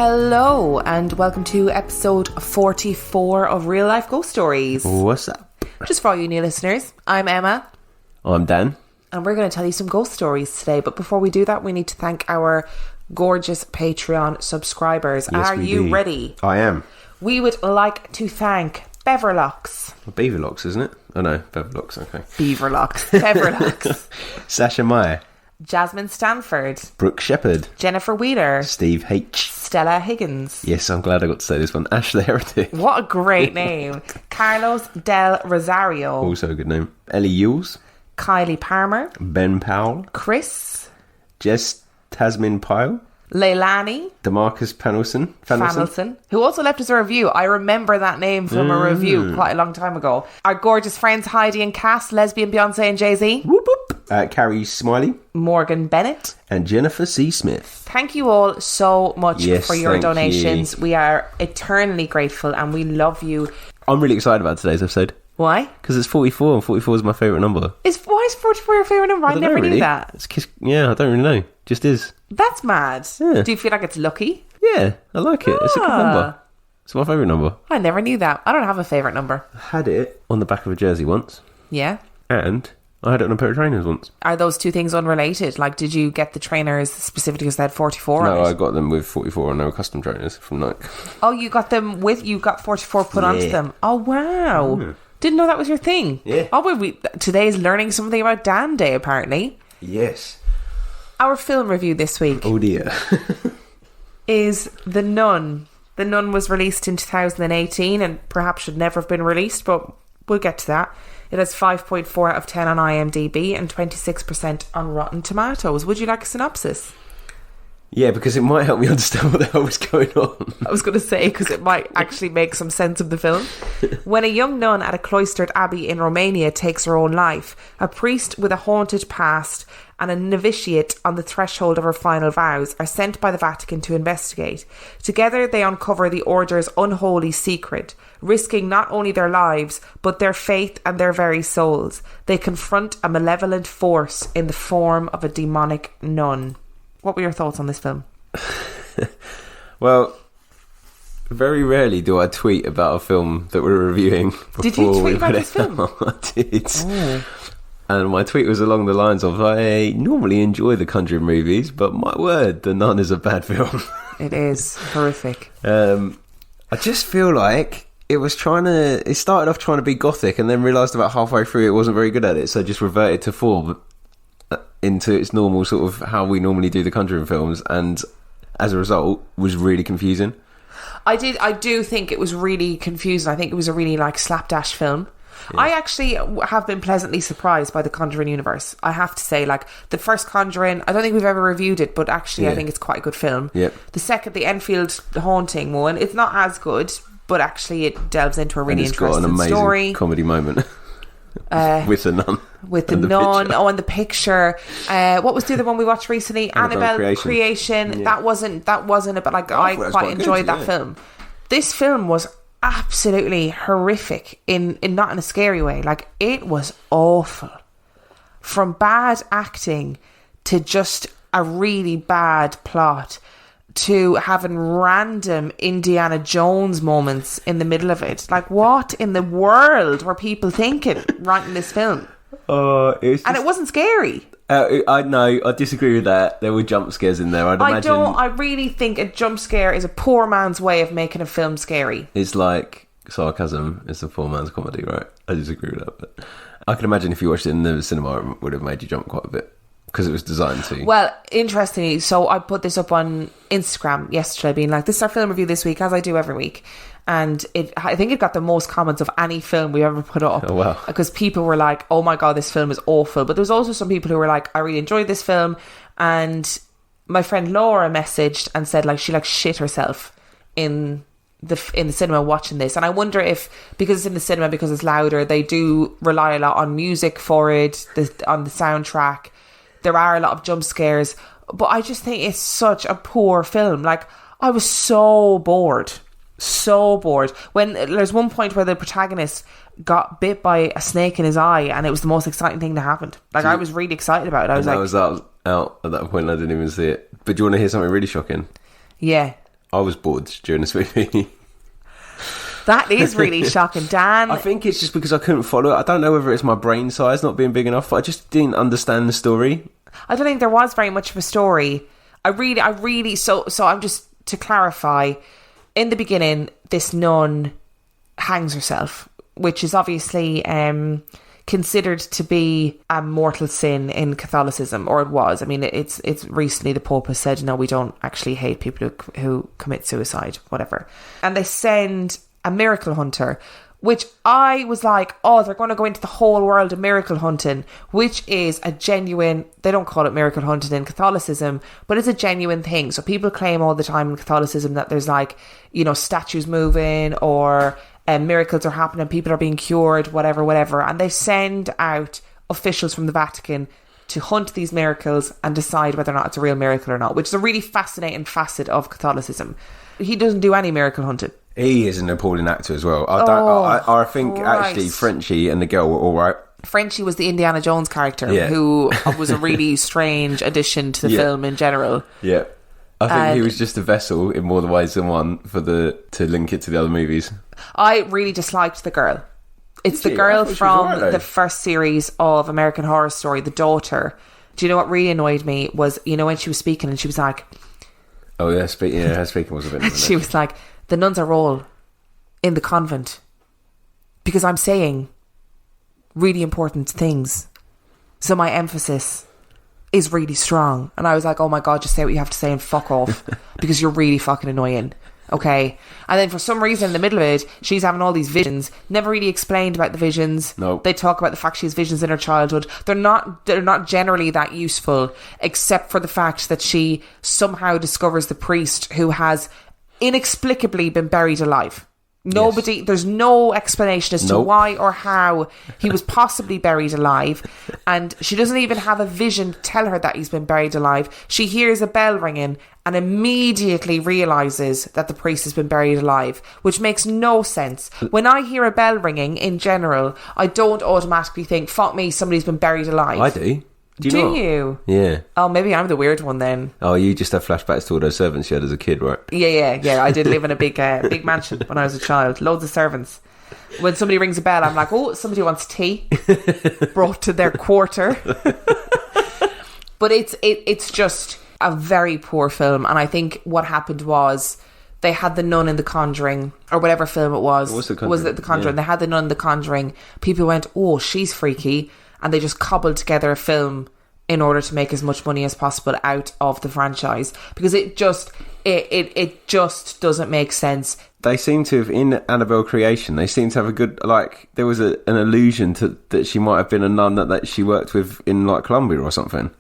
Hello and welcome to episode 44 of Real Life Ghost Stories. What's up? Just for all you new listeners, I'm Emma. I'm Dan. And we're going to tell you some ghost stories today. But before we do that, we need to thank our gorgeous Patreon subscribers. Yes, Are you ready? I am. We would like to thank Beverlocks. Beaverlocks, isn't it? Oh no, Beverlocks, okay. Beaverlocks. Beverlocks. Sasha Meyer. Jasmine Stanford. Brooke Shepherd. Jennifer Wheeler. Steve H. Stella Higgins. Yes, I'm glad I got to say this one. Ashley Heretic. What a great name. Carlos Del Rosario. Also a good name. Ellie Yules. Kylie Palmer. Ben Powell. Chris. Jess Tasmin Pyle. Leilani Demarcus Fanelson, who also left us a review. I remember that name from a review quite a long time ago. Our gorgeous friends Heidi and Cass, Lesbian Beyonce and Jay-Z. Whoop whoop. Carrie Smiley. Morgan Bennett. And Jennifer C. Smith. Thank you all so much for your thank donations. you. We are eternally grateful and we love you. I'm really excited about today's episode. Why? Because it's 44 and 44 is my favourite number. Why is 44 your favourite number? I never really knew that. I don't really know. Just is. That's mad. Yeah. Do you feel like it's lucky? Yeah, I like it. It's a good number. It's my favourite number. I never knew that. I don't have a favourite number. I had it on the back of a jersey once. Yeah. And I had it on a pair of trainers once. Are those two things unrelated? Like, did you get the trainers specifically because they had 44 No, on it? I got them with 44 and they were custom trainers from Nike. Oh, you got them with, you got 44 put onto them. Oh, wow. Yeah. Didn't know that was your thing. Yeah. Oh, today's learning something about Dan Day, apparently. Yes. Our film review this week Oh dear. is The Nun. The Nun was released in 2018 and perhaps should never have been released, but we'll get to that. It has 5.4 out of 10 on IMDb and 26% on Rotten Tomatoes. Would you like a synopsis? Yeah, because it might help me understand what the hell was going on. I was going to say, because it might actually make some sense of the film. When a young nun at a cloistered abbey in Romania takes her own life, a priest with a haunted past and a novitiate on the threshold of her final vows are sent by the Vatican to investigate. Together they uncover the order's unholy secret, risking not only their lives, but their faith and their very souls. They confront a malevolent force in the form of a demonic nun. What were your thoughts on this film? Well, very rarely do I tweet about a film that we're reviewing. Did you tweet about this film? I did. Oh. And my tweet was along the lines of, I normally enjoy the Conjuring movies, but my word, The Nun is a bad film. It is horrific. I just feel like it started off trying to be gothic and then realised about halfway through it wasn't very good at it, so just reverted to form into its normal sort of how we normally do the Conjuring films, and as a result was really confusing. I do think it was really confusing. I think it was a really slapdash film. Yeah. I actually have been pleasantly surprised by the Conjuring universe. I have to say, the first Conjuring, I don't think we've ever reviewed it, but actually I think it's quite a good film. Yep. The second, the Enfield Haunting one, it's not as good, but actually it delves into a really interesting got an amazing story. Comedy moment. With the nun. With the nun. Picture. Oh, and the picture. What was the other one we watched recently? Annabelle Creation. Yeah. That wasn't a bit I quite enjoyed that film. This film was absolutely horrific in not in a scary way. It was awful. From bad acting to just a really bad plot to having random Indiana Jones moments in the middle of it. What in the world were people thinking writing this film? And it wasn't scary. I disagree with that. There were jump scares in there. I really think a jump scare is a poor man's way of making a film scary. It's like sarcasm. It's a poor man's comedy, right? I disagree with that, but I can imagine if you watched it in the cinema, it would have made you jump quite a bit. Because it was designed to. Well, interestingly, so I put this up on Instagram yesterday, being like, this is our film review this week, as I do every week. And I think it got the most comments of any film we ever put up. Oh, wow. Because people were like, oh my God, this film is awful. But there's also some people who were like, I really enjoyed this film. And my friend Laura messaged and said she shit herself in the cinema watching this. And I wonder if, because it's in the cinema, because it's louder, they do rely a lot on music for it, on the soundtrack. There are a lot of jump scares, but I just think it's such a poor film. I was so bored. When there's one point where the protagonist got bit by a snake in his eye, and it was the most exciting thing that happened. I was really excited about it. I was out at that point. I didn't even see it. But do you want to hear something really shocking? Yeah. I was bored during this movie. That is really shocking, Dan. I think it's just because I couldn't follow it. I don't know whether it's my brain size not being big enough, but I just didn't understand the story. I don't think there was very much of a story. I really, so I'm just, to clarify, in the beginning, this nun hangs herself, which is obviously considered to be a mortal sin in Catholicism, or it was. I mean, it's recently the Pope has said, no, we don't actually hate people who commit suicide, whatever. And they send a miracle hunter, which I was like, oh, they're going to go into the whole world of miracle hunting, which is a genuine, they don't call it miracle hunting in Catholicism, but it's a genuine thing. So people claim all the time in Catholicism that there's like, you know, statues moving, or miracles are happening, people are being cured, whatever. And they send out officials from the Vatican to hunt these miracles and decide whether or not it's a real miracle or not, which is a really fascinating facet of Catholicism. He doesn't do any miracle hunting. He is an appalling actor as well. I think Christ. Actually Frenchie and the girl were all right. Frenchie was the Indiana Jones character, who was a really strange addition to the film in general. Yeah. I think he was just a vessel in more ways than one to link it to the other movies. I really disliked the girl. It's the girl from the first series of American Horror Story, the daughter. Do you know what really annoyed me was, you know, when she was speaking and she was like... Oh, yeah, her speaking was a bit... She was like, the nuns are all in the convent because I'm saying really important things. So my emphasis is really strong. And I was like, oh my God, just say what you have to say and fuck off because you're really fucking annoying. Okay. And then for some reason in the middle of it, she's having all these visions. Never really explained about the visions. No. They talk about the fact she has visions in her childhood. They're not generally that useful, except for the fact that she somehow discovers the priest who has inexplicably been buried alive. There's no explanation as to why or how he was possibly buried alive, and she doesn't even have a vision to tell her that he's been buried alive. She hears a bell ringing and immediately realises that the priest has been buried alive, which makes no sense. When I hear a bell ringing in general, I don't automatically think, fuck me, somebody's been buried alive. I do. Do you? Yeah. Oh, maybe I'm the weird one then. Oh, you just have flashbacks to all those servants you had as a kid, right? Yeah. I did live in a big mansion when I was a child. Loads of servants. When somebody rings a bell, I'm like, oh, somebody wants tea brought to their quarter. But it's just a very poor film. And I think what happened was they had the nun in The Conjuring, or whatever film it was. What's The Conjuring? Was it The Conjuring? Yeah. They had the nun in The Conjuring. People went, oh, she's freaky. And they just cobbled together a film in order to make as much money as possible out of the franchise, because it just doesn't make sense. They seem to have, in Annabelle Creation, they seem to have a good, like, there was an allusion to that she might have been a nun that she worked with in, like, Colombia or something.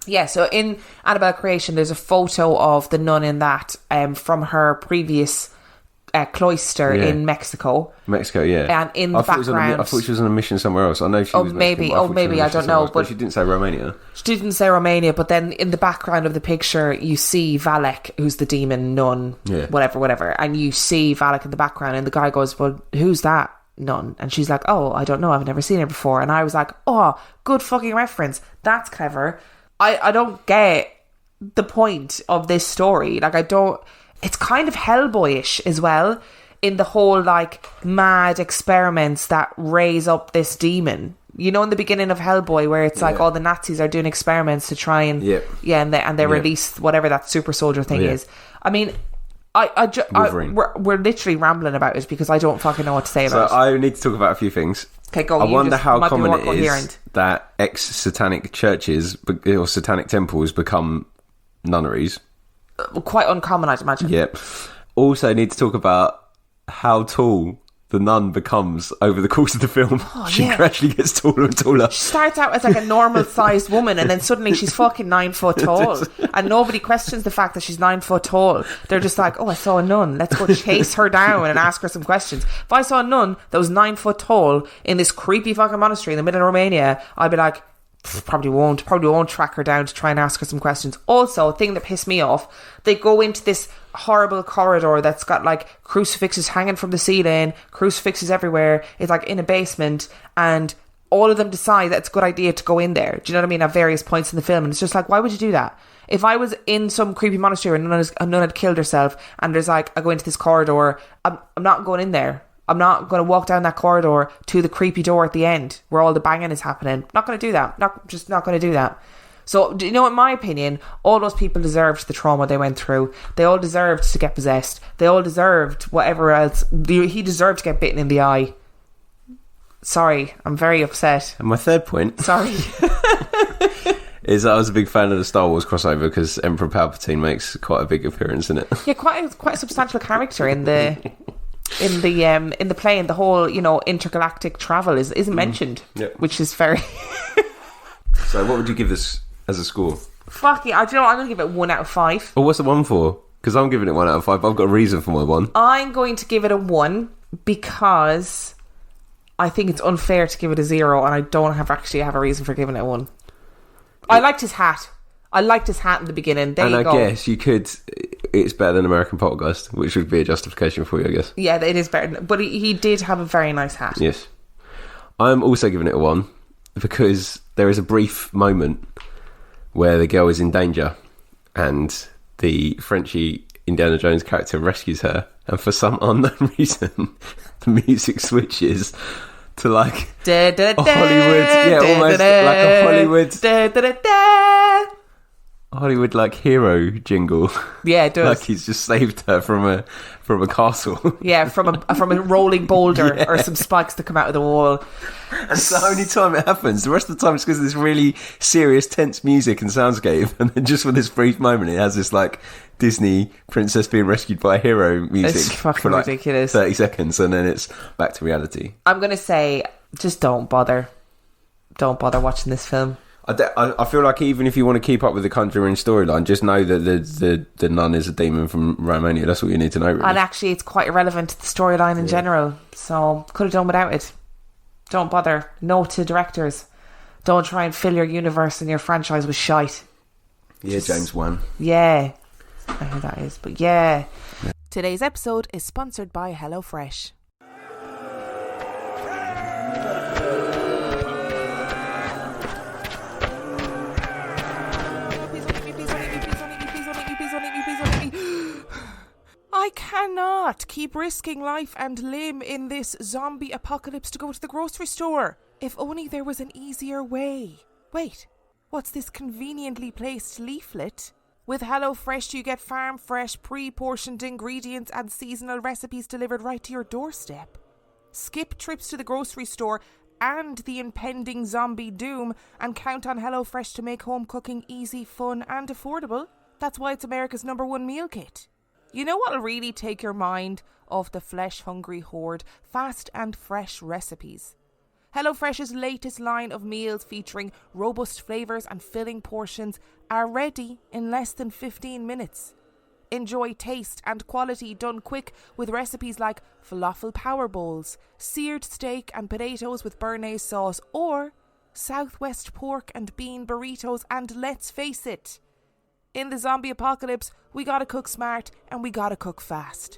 Yeah, so in Annabelle Creation, there's a photo of the nun in that from her previous cloister in Mexico. Yeah. And in the background... I thought she was on a mission somewhere else. I know she was maybe, Mexican, I don't know. But she didn't say Romania. She didn't say Romania, but then in the background of the picture, you see Valak, who's the demon nun, whatever. And you see Valak in the background, and the guy goes, well, who's that nun? And she's like, oh, I don't know, I've never seen her before. And I was like, oh, good fucking reference. That's clever. I don't get the point of this story. Like, I don't... It's kind of Hellboyish as well, in the whole, like, mad experiments that raise up this demon. You know, in the beginning of Hellboy, where it's like all the Nazis are doing experiments to try and and they release whatever that super soldier thing is. I mean, we're literally rambling about it because I don't fucking know what to say about it. So I need to talk about a few things. Okay, go. I wonder how common it is that ex-satanic churches or satanic temples become nunneries. Quite uncommon, I'd imagine. Yep. Also need to talk about how tall the nun becomes over the course of the film. She gradually gets taller and taller. She starts out as like a normal sized woman, and then suddenly she's fucking 9 foot tall, and nobody questions the fact that she's 9 foot tall. They're just like, oh, I saw a nun, let's go chase her down and ask her some questions. If I saw a nun that was 9 foot tall in this creepy fucking monastery in the middle of Romania, I'd be like, probably won't track her down to try and ask her some questions. Also, a thing that pissed me off, they go into this horrible corridor that's got like crucifixes hanging from the ceiling, crucifixes everywhere. It's like in a basement, and all of them decide that it's a good idea to go in there. Do you know what I mean? At various points in the film. And it's just like, why would you do that? If I was in some creepy monastery and none had killed herself, and there's like, I go into this corridor, I'm not going in there. I'm not going to walk down that corridor to the creepy door at the end where all the banging is happening. Not going to do that. Just not going to do that. So, you know, in my opinion, all those people deserved the trauma they went through. They all deserved to get possessed. They all deserved whatever else. He deserved to get bitten in the eye. Sorry, I'm very upset. And my third point... Sorry. is that I was a big fan of the Star Wars crossover because Emperor Palpatine makes quite a big appearance in it. Yeah, quite a substantial character in the play, and the whole, you know, intergalactic travel isn't mentioned, which is very... So what would you give this as a score? Fuck yeah, I'm going to give it 1 out of 5. Oh, what's the 1 for? Because I'm giving it 1 out of 5, but I've got a reason for my 1. I'm going to give it a 1 because I think it's unfair to give it a 0, and I don't have a reason for giving it a 1. I liked his hat. I liked his hat in the beginning. There you go. And I guess you could... It's better than American Poltergeist, which would be a justification for you, I guess. Yeah, it is better. But he did have a very nice hat. Yes. I'm also giving it a 1 because there is a brief moment where the girl is in danger and the Frenchie Indiana Jones character rescues her, and for some unknown reason the music switches to like a Hollywood, almost like a Hollywood like hero jingle. Yeah, it does. Like he's just saved her from a castle. Yeah, from a rolling boulder or some spikes that come out of the wall. And it's the only time it happens. The rest of the time it's because of this really serious, tense music and soundscape, and then just for this brief moment it has this like Disney princess being rescued by a hero music. It's fucking for like ridiculous. 30 seconds, and then it's back to reality. I'm gonna say, just don't bother watching this film. I feel like even if you want to keep up with the Conjuring storyline, just know that the nun is a demon from Romania. That's all you need to know, really. And actually, it's quite irrelevant to the storyline in general. So, could have done without it. Don't bother. No to directors. Don't try and fill your universe and your franchise with shite. Yeah, James Wan. Yeah. I know who that is, but yeah. Today's episode is sponsored by HelloFresh. I cannot keep risking life and limb in this zombie apocalypse to go to the grocery store. If only there was an easier way. Wait, what's this conveniently placed leaflet? With HelloFresh, you get farm fresh, pre-portioned ingredients and seasonal recipes delivered right to your doorstep. Skip trips to the grocery store and the impending zombie doom and count on HelloFresh to make home cooking easy, fun and affordable. That's why it's America's #1 meal kit. You know what'll really take your mind off the flesh-hungry horde? Fast and fresh recipes. HelloFresh's latest line of meals featuring robust flavours and filling portions are ready in less than 15 minutes. Enjoy taste and quality done quick with recipes like falafel power bowls, seared steak and potatoes with béarnaise sauce, or Southwest pork and bean burritos. And let's face it, in the zombie apocalypse, we gotta cook smart and we gotta cook fast.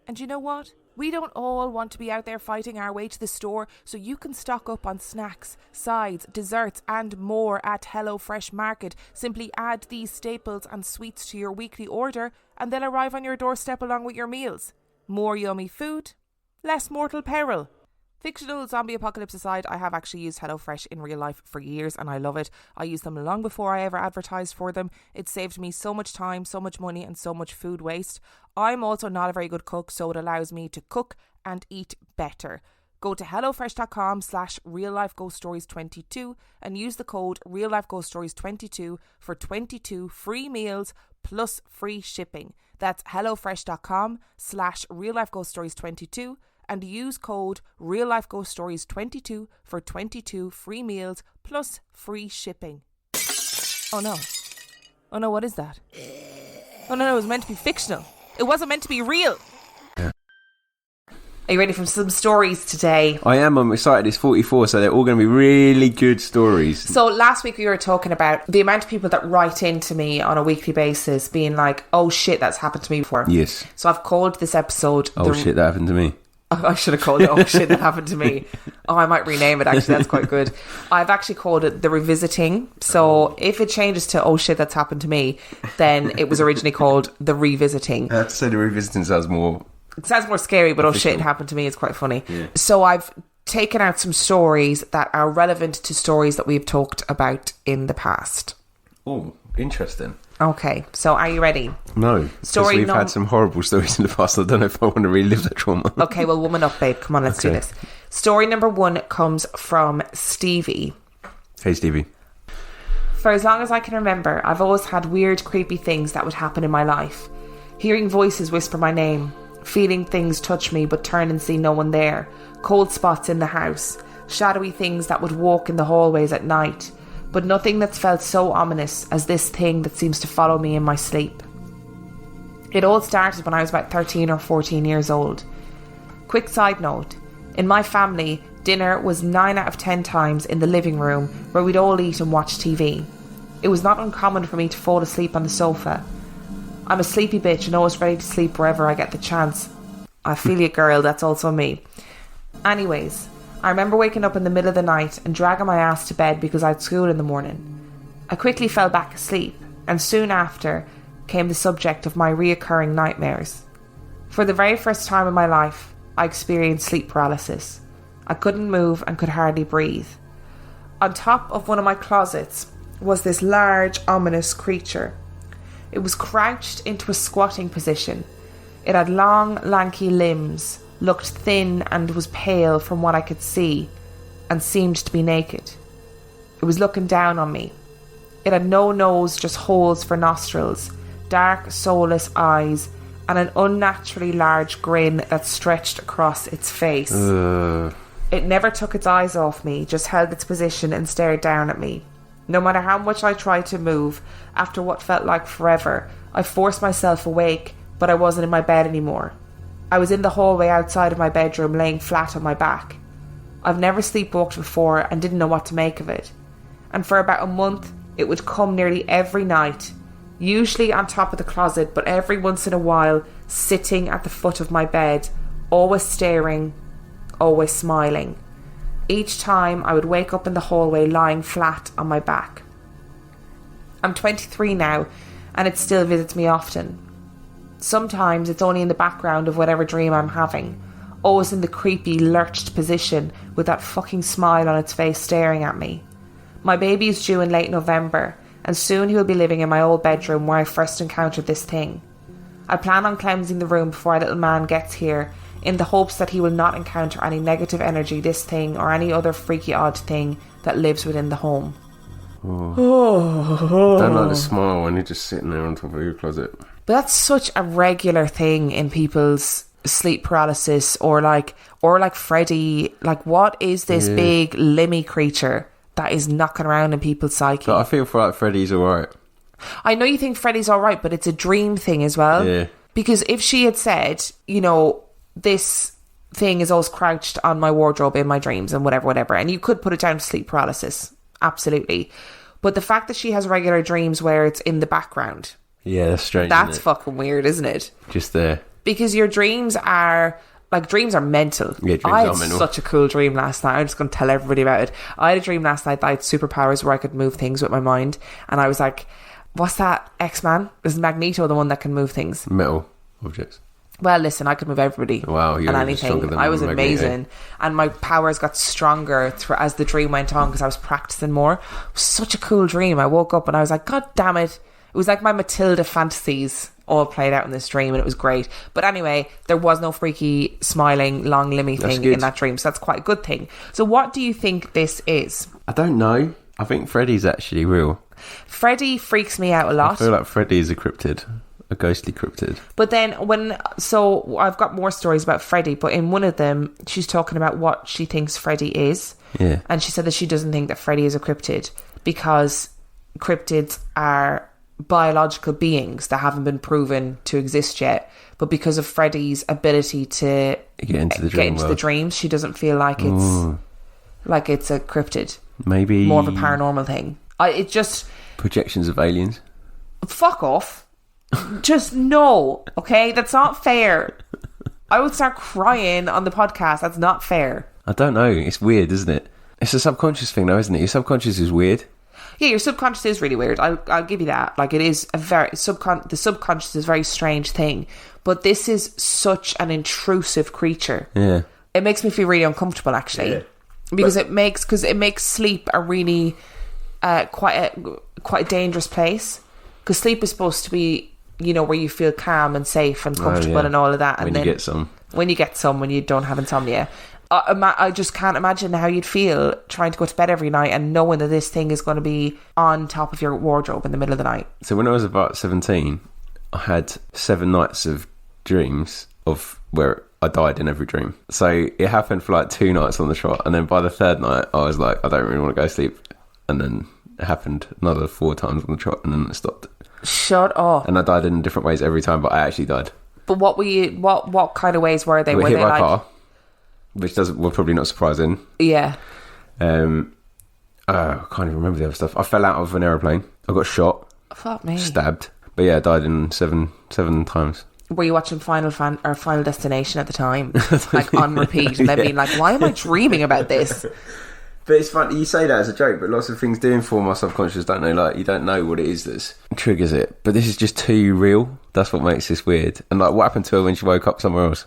And you know what? We don't all want to be out there fighting our way to the store, so you can stock up on snacks, sides, desserts and more at HelloFresh Market. Simply add these staples and sweets to your weekly order and they'll arrive on your doorstep along with your meals. More yummy food, less mortal peril. Fictional zombie apocalypse aside, I have actually used HelloFresh in real life for years and I love it. I used them long before I ever advertised for them. It saved me so much time, so much money and so much food waste. I'm also not a very good cook, so it allows me to cook and eat better. Go to hellofresh.com/reallifeghoststories22 and use the code reallifeghoststories22 for 22 free meals plus free shipping. That's hellofresh.com/reallifeghoststories22 and use code reallifeghoststories22 for 22 free meals plus free shipping. Oh no, what is that? Oh no, it was meant to be fictional. It wasn't meant to be real. Are you ready for some stories today? I am. I'm excited. It's 44, so they're all going to be really good stories. So last week we were talking about the amount of people that write into me on a weekly basis being like, oh shit, that's happened to me before. Yes. So I've called this episode... Oh shit, that happened to me. I should have called it "Oh shit, that happened to me." Oh, I might rename it. Actually, that's quite good. I've actually called it "The Revisiting." So if it changes to "Oh shit, that's happened to me," then it was originally called "The Revisiting." I have to say, The Revisiting sounds more. It sounds more scary, but official. "Oh shit, it happened to me" is quite funny. Yeah. So I've taken out some stories that are relevant to stories that we've talked about in the past. Oh, interesting. Okay, so are you ready? No, because we've had some horrible stories in the past. I don't know if I want to relive that trauma. Okay, well, woman up, babe. Come on, let's do this. Story number 1 comes from Stevie. Hey, Stevie. For as long as I can remember, I've always had weird, creepy things that would happen in my life. Hearing voices whisper my name, feeling things touch me but turn and see no one there, cold spots in the house, shadowy things that would walk in the hallways at night, but nothing that's felt so ominous as this thing that seems to follow me in my sleep. It all started when I was about 13 or 14 years old. Quick side note, in my family, dinner was 9 out of 10 times in the living room where we'd all eat and watch TV. It was not uncommon for me to fall asleep on the sofa. I'm a sleepy bitch and always ready to sleep wherever I get the chance. I feel you, girl, that's also me. Anyways, I remember waking up in the middle of the night and dragging my ass to bed because I had school in the morning. I quickly fell back asleep, and soon after came the subject of my reoccurring nightmares. For the very first time in my life, I experienced sleep paralysis. I couldn't move and could hardly breathe. On top of one of my closets was this large, ominous creature. It was crouched into a squatting position. It had long, lanky limbs, looked thin and was pale from what I could see, and seemed to be naked. It was looking down on me. It had no nose, just holes for nostrils, dark, soulless eyes, and an unnaturally large grin that stretched across its face. It never took its eyes off me, just held its position and stared down at me. No matter how much I tried to move, after what felt like forever, I forced myself awake, but I wasn't in my bed anymore. I was in the hallway outside of my bedroom, laying flat on my back. I've never sleepwalked before and didn't know what to make of it. And for about a month, it would come nearly every night, usually on top of the closet, but every once in a while, sitting at the foot of my bed, always staring, always smiling. Each time, I would wake up in the hallway lying flat on my back. I'm 23 now, and it still visits me often. Sometimes it's only in the background of whatever dream I'm having, always in the creepy, lurched position with that fucking smile on its face staring at me. My baby is due in late November, and soon he will be living in my old bedroom where I first encountered this thing. I plan on cleansing the room before our little man gets here, in the hopes that he will not encounter any negative energy, this thing, or any other freaky odd thing that lives within the home. Don't like the smile when you're just sitting there on top of your closet. But that's such a regular thing in people's sleep paralysis, or like Freddy. Like, what is this big limmy creature that is knocking around in people's psyche? But I feel for like Freddy's alright. I know you think Freddy's alright, but it's a dream thing as well. Yeah. Because if she had said, you know, this thing is always crouched on my wardrobe in my dreams and whatever, and you could put it down to sleep paralysis, absolutely. But the fact that she has regular dreams where it's in the background, yeah, that's strange. that's fucking weird, isn't it? Just there. Because your dreams are mental. Yeah, dreams I are had mental. such a cool dream last night. I'm just going to tell everybody about it. I had a dream last night that I had superpowers where I could move things with my mind, and I was like, what's that, X-Man? Is Magneto the one that can move things? Metal objects. Well, listen, I could move everybody. Wow, you're and stronger anything. than I was Magneto. amazing, and my powers got stronger as the dream went on because I was practicing more. It was such a cool dream. I woke up and I was like, God damn it! It was like my Matilda fantasies all played out in this dream, and it was great. But anyway, there was no freaky, smiling, long limmy thing in that dream, so that's quite a good thing. So, what do you think this is? I don't know. I think Freddy's actually real. Freddy freaks me out a lot. I feel like Freddy is a cryptid. A ghostly cryptid. But then so I've got more stories about Freddy, but in one of them she's talking about what she thinks Freddy is. Yeah. And she said that she doesn't think that Freddy is a cryptid because cryptids are biological beings that haven't been proven to exist yet. But because of Freddy's ability to get into the dreams, she doesn't feel like it's a cryptid. Maybe more of a paranormal thing. It just projections of aliens. Fuck off. Just no, okay? That's not fair. I would start crying on the podcast. That's not fair. I don't know. It's weird, isn't it? It's a subconscious thing, though, isn't it? Your subconscious is weird. Yeah, your subconscious is really weird. I'll give you that. Like, it is a very the subconscious is a very strange thing. But this is such an intrusive creature. Yeah. It makes me feel really uncomfortable, actually. Yeah. Because it makes sleep a really quite a dangerous place. Because sleep is supposed to be, you know, where you feel calm and safe and comfortable and all of that. And when you get some. When you don't have insomnia. I just can't imagine how you'd feel trying to go to bed every night and knowing that this thing is going to be on top of your wardrobe in the middle of the night. So when I was about 17, I had 7 nights of dreams of where I died in every dream. So it happened for like 2 nights on the trot, and then by the 3rd night I was like, I don't really want to go to sleep, and then it happened another 4 times on the trot, and then it stopped. Shut up. And I died in different ways every time, but I actually died. But what kind of ways were they? Were they hit by like a car, which we're probably not surprising. Yeah. I can't even remember the other stuff. I fell out of an aeroplane. I got shot. Fuck me. Stabbed. But yeah, I died in seven times. Were you watching Final Destination at the time, like on repeat, and then being like, "Why am I dreaming about this?" But it's funny, you say that as a joke, but lots of things do inform our subconscious, don't they? Like, you don't know what it is that triggers it. But this is just too real. That's what makes this weird. And like, what happened to her when she woke up somewhere else?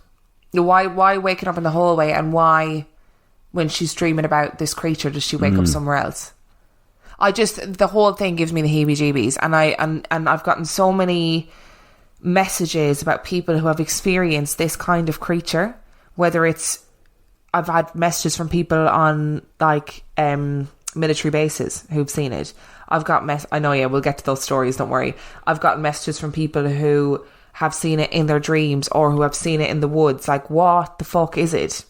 Why waking up in the hallway, and why, when she's dreaming about this creature, does she wake up somewhere else? The whole thing gives me the heebie-jeebies, and I've gotten so many messages about people who have experienced this kind of creature, whether it's, I've had messages from people on like military bases who've seen it. I've got I know, yeah, we'll get to those stories, don't worry. I've gotten messages from people who have seen it in their dreams or who have seen it in the woods. Like, what the fuck is it?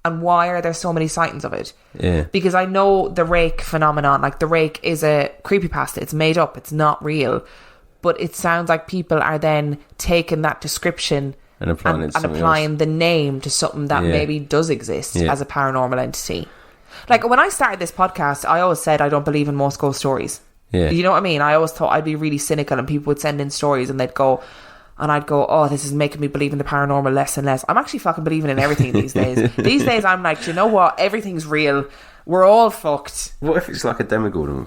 And why are there so many sightings of it? Yeah. Because I know the rake phenomenon, like the rake is a creepypasta. It's made up. It's not real. But it sounds like people are then taking that description and applying the name to something that maybe does exist as a paranormal entity. Like, when I started this podcast, I always said I don't believe in most ghost stories. Yeah. You know what I mean? I always thought I'd be really cynical, and people would send in stories and they'd go... And I'd go, oh, this is making me believe in the paranormal less and less. I'm actually fucking believing in everything these days. These days, I'm like, do you know what? Everything's real. We're all fucked. What if it's like a demigod?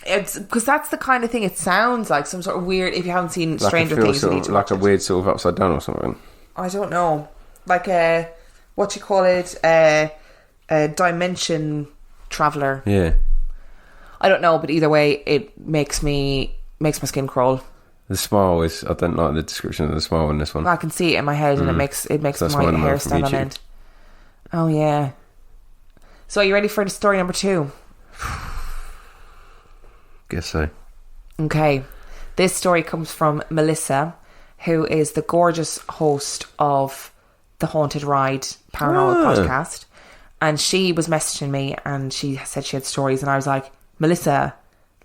It's because that's the kind of thing it sounds like. Some sort of weird, if you haven't seen Stranger Things. Like a weird sort of upside down or something. I don't know. Like a, what you call it? A dimension traveller. Yeah. I don't know, but either way, it makes my skin crawl. The smile is... I don't like the description of the smile in this one. I can see it in my head, and it makes my hair stand on end. Oh, yeah. So are you ready for story number 2? Guess so. Okay. This story comes from Melissa, who is the gorgeous host of the Haunted Ride Paranormal podcast. And she was messaging me, and she said she had stories, and I was like, Melissa,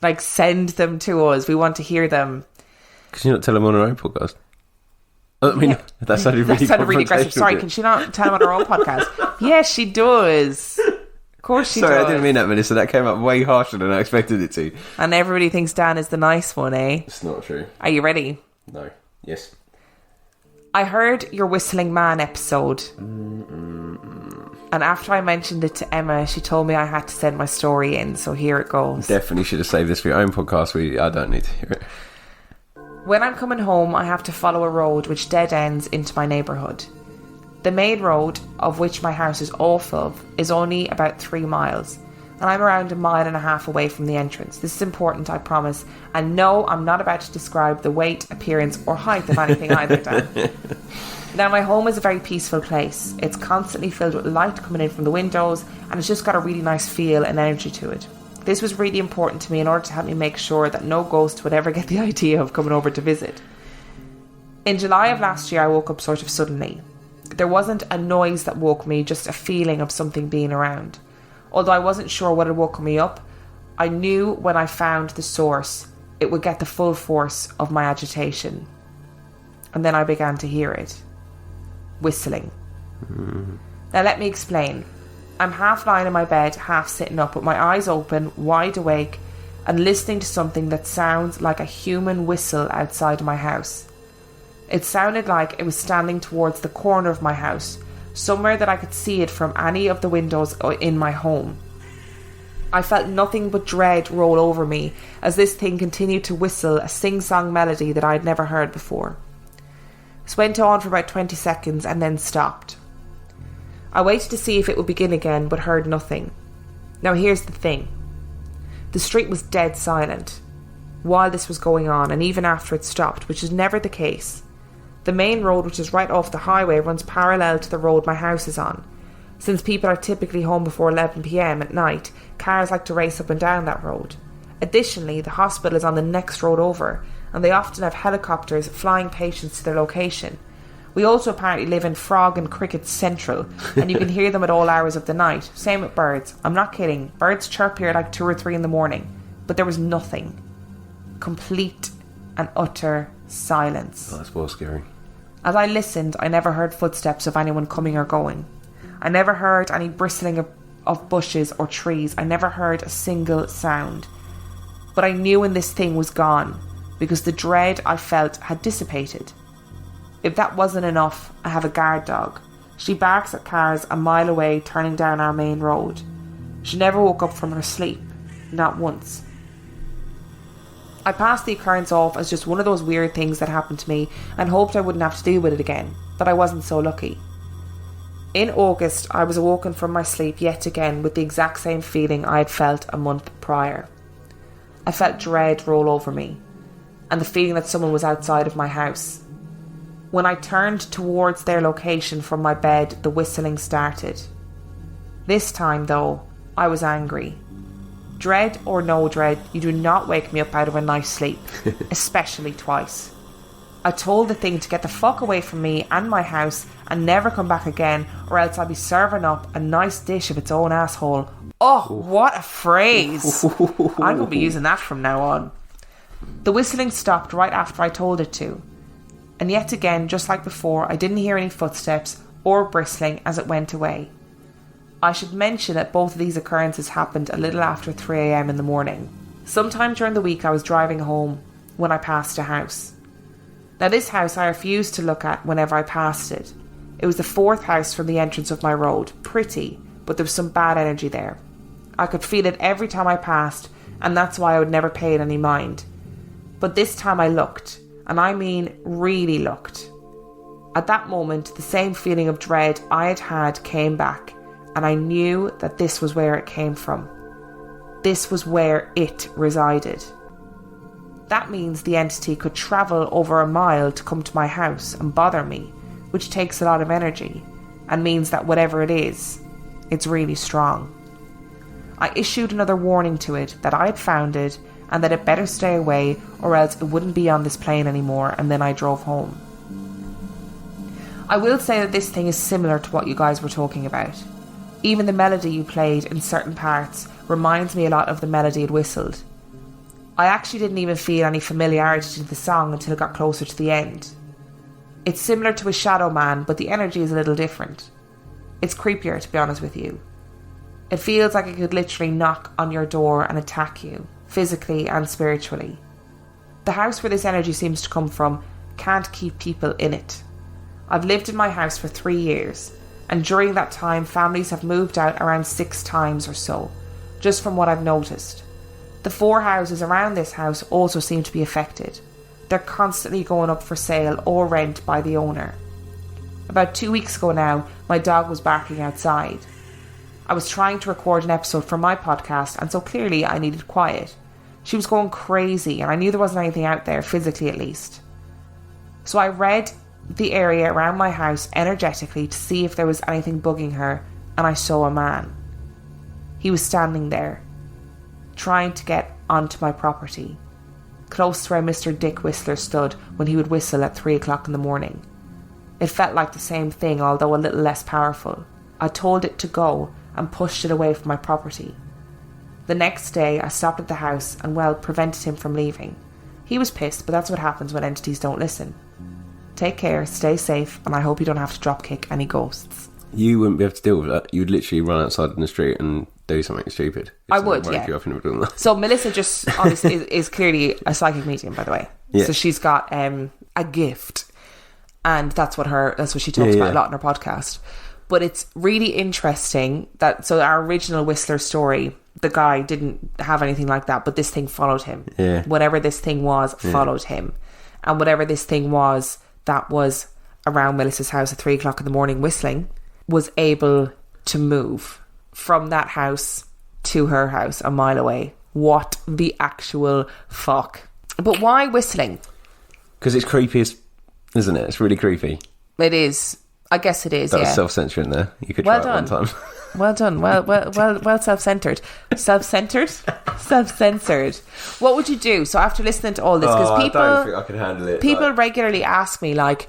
like, send them to us. We want to hear them. Can you not tell them on her own podcast? I mean, that sounded really aggressive. Sorry, can she not tell them on her own podcast? Yes, she does. Of course she does. Sorry, I didn't mean that, Melissa. That came up way harsher than I expected it to. And everybody thinks Dan is the nice one, eh? It's not true. Are you ready? No. Yes. I heard your Whistling Man episode. And after I mentioned it to Emma, she told me I had to send my story in. So here it goes. Definitely should have saved this for your own podcast. I don't need to hear it. When I'm coming home, I have to follow a road which dead ends into my neighbourhood. The main road, of which my house is off of, is only about 3 miles, and I'm around 1.5 miles away from the entrance. This is important, I promise, and no, I'm not about to describe the weight, appearance, or height of anything either, Dan. Now, my home is a very peaceful place. It's constantly filled with light coming in from the windows, and it's just got a really nice feel and energy to it. This was really important to me in order to help me make sure that no ghost would ever get the idea of coming over to visit. In July of last year, I woke up sort of suddenly. There wasn't a noise that woke me, just a feeling of something being around. Although I wasn't sure what had woken me up, I knew when I found the source, it would get the full force of my agitation. And then I began to hear it. Whistling. Now let me explain. I'm half lying in my bed, half sitting up with my eyes open, wide awake, and listening to something that sounds like a human whistle outside my house. It sounded like it was standing towards the corner of my house, somewhere that I could see it from any of the windows in my home. I felt nothing but dread roll over me as this thing continued to whistle a sing-song melody that I had never heard before. This went on for about 20 seconds and then stopped. I waited to see if it would begin again, but heard nothing. Now here's the thing. The street was dead silent while this was going on, and even after it stopped, which is never the case. The main road, which is right off the highway, runs parallel to the road my house is on. Since people are typically home before 11 p.m. at night, cars like to race up and down that road. Additionally, the hospital is on the next road over, and they often have helicopters flying patients to their location. We also apparently live in Frog and Cricket Central, and you can hear them at all hours of the night. Same with birds. I'm not kidding. Birds chirp here at like 2 or 3 in the morning. But there was nothing. Complete and utter silence. Oh, that's well scary. As I listened, I never heard footsteps of anyone coming or going. I never heard any bristling of bushes or trees. I never heard a single sound. But I knew when this thing was gone, because the dread I felt had dissipated. If that wasn't enough, I have a guard dog. She barks at cars a mile away turning down our main road. She never woke up from her sleep, not once. I passed the occurrence off as just one of those weird things that happened to me and hoped I wouldn't have to deal with it again, but I wasn't so lucky. In August, I was awoken from my sleep yet again with the exact same feeling I had felt a month prior. I felt dread roll over me, and the feeling that someone was outside of my house. When I turned towards their location from my bed, the whistling started. This time, though, I was angry. Dread or no dread, you do not wake me up out of a nice sleep, especially twice. I told the thing to get the fuck away from me and my house and never come back again, or else I'll be serving up a nice dish of its own asshole. Oh, what a phrase! I'm going to be using that from now on. The whistling stopped right after I told it to. And yet again, just like before, I didn't hear any footsteps or bristling as it went away. I should mention that both of these occurrences happened a little after 3 a.m. in the morning. Sometime during the week I was driving home when I passed a house. Now this house I refused to look at whenever I passed it. It was the 4th house from the entrance of my road. Pretty, but there was some bad energy there. I could feel it every time I passed, and that's why I would never pay it any mind. But this time I looked, and I mean really looked. At that moment, the same feeling of dread I had had came back, and I knew that this was where it came from. This was where it resided. That means the entity could travel over a mile to come to my house and bother me, which takes a lot of energy, and means that whatever it is, it's really strong. I issued another warning to it that I had found it and that it better stay away or else it wouldn't be on this plane anymore, and then I drove home. I will say that this thing is similar to what you guys were talking about. Even the melody you played in certain parts reminds me a lot of the melody it whistled. I actually didn't even feel any familiarity to the song until it got closer to the end. It's similar to a Shadow Man, but the energy is a little different. It's creepier, to be honest with you. It feels like it could literally knock on your door and attack you, physically and spiritually. The house where this energy seems to come from can't keep people in it. I've lived in my house for 3 years, and during that time families have moved out around 6 times or so, just from what I've noticed. The 4 houses around this house also seem to be affected. They're constantly going up for sale or rent by the owner. About 2 weeks ago now, my dog was barking outside. I was trying to record an episode for my podcast, and so clearly I needed quiet. She was going crazy, and I knew there wasn't anything out there, physically at least. So I read the area around my house energetically to see if there was anything bugging her, and I saw a man. He was standing there, trying to get onto my property, close to where Mr. Dick Whistler stood when he would whistle at 3 o'clock in the morning. It felt like the same thing, although a little less powerful. I told it to go and pushed it away from my property. The next day I stopped at the house and, well, prevented him from leaving. He was pissed, but that's what happens when entities don't listen. Take care, stay safe, and I hope you don't have to dropkick any ghosts. You wouldn't be able to deal with that. You'd literally run outside in the street and do something stupid. I would, yeah. You up in the middle of that. So Melissa just honestly is clearly a psychic medium, by the way. Yeah. So she's got a gift. and that's what she talks about a lot in her podcast. But it's really interesting that, so our original Whistler story, the guy didn't have anything like that, but this thing followed him. Yeah. Whatever this thing was, followed him. And whatever this thing was that was around Melissa's house at 3 o'clock in the morning whistling, was able to move from that house to her house a mile away. What the actual fuck? But why whistling? Because it's creepy, isn't it? It's really creepy. It is. I guess it is, that was self-censoring there. You could try it one time. Well done. Well self-centered. Self-centered? Self-censored. What would you do? So after listening to all this, because people... I don't think I can handle it. People regularly ask me, like,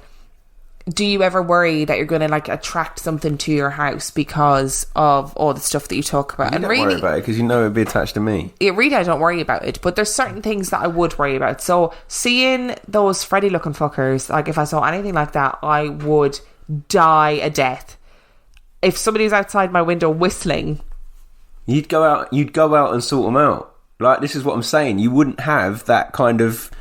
do you ever worry that you're going to, like, attract something to your house because of all the stuff that you talk about? You don't worry about it because you know it'd be attached to me. Really, I don't worry about it. But there's certain things that I would worry about. So seeing those Freddy-looking fuckers, like, if I saw anything like that, I would die a death. If somebody's outside my window whistling, you'd go out and sort them out. Like, this is what I'm saying. You wouldn't have that kind of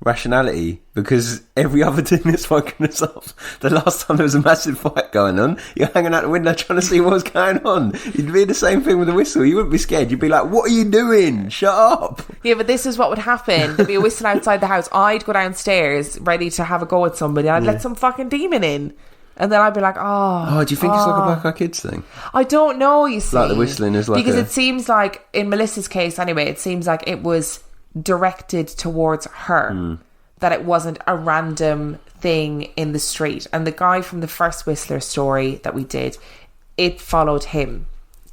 rationality because every other thing that's woken us up. The last time there was a massive fight going on, you're hanging out the window trying to see what's going on. You'd be the same thing with a whistle. You wouldn't be scared. You'd be like, what are you doing? Shut up. Yeah, but this is what would happen. There'd be a whistle outside the house. I'd go downstairs ready to have a go at somebody. I'd let some fucking demon in. And then I'd be like, do you think it's like a Black Eyed Kids thing? I don't know, you see. Like the whistling is like because it seems like, in Melissa's case anyway, it seems like it was directed towards her. That it wasn't a random thing in the street. And the guy from the first Whistler story that we did, it followed him.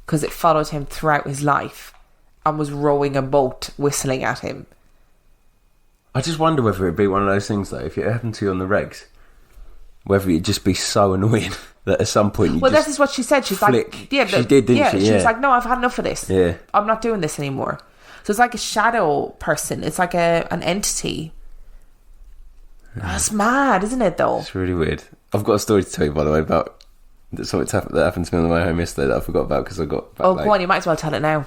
Because it followed him throughout his life. And was rowing a boat, whistling at him. I just wonder whether it'd be one of those things, though, if it happened to you on the regs. Whether it'd just be so annoying that at some point you this is what she said. She's flick. Like, yeah, she did, didn't she? She was like, no, I've had enough of this. Yeah. I'm not doing this anymore. So it's like a shadow person. It's like an entity. That's mad, isn't it, though? It's really weird. I've got a story to tell you, by the way, about something that happened to me on the way home yesterday that I forgot about because I got back late. Go on, you might as well tell it now.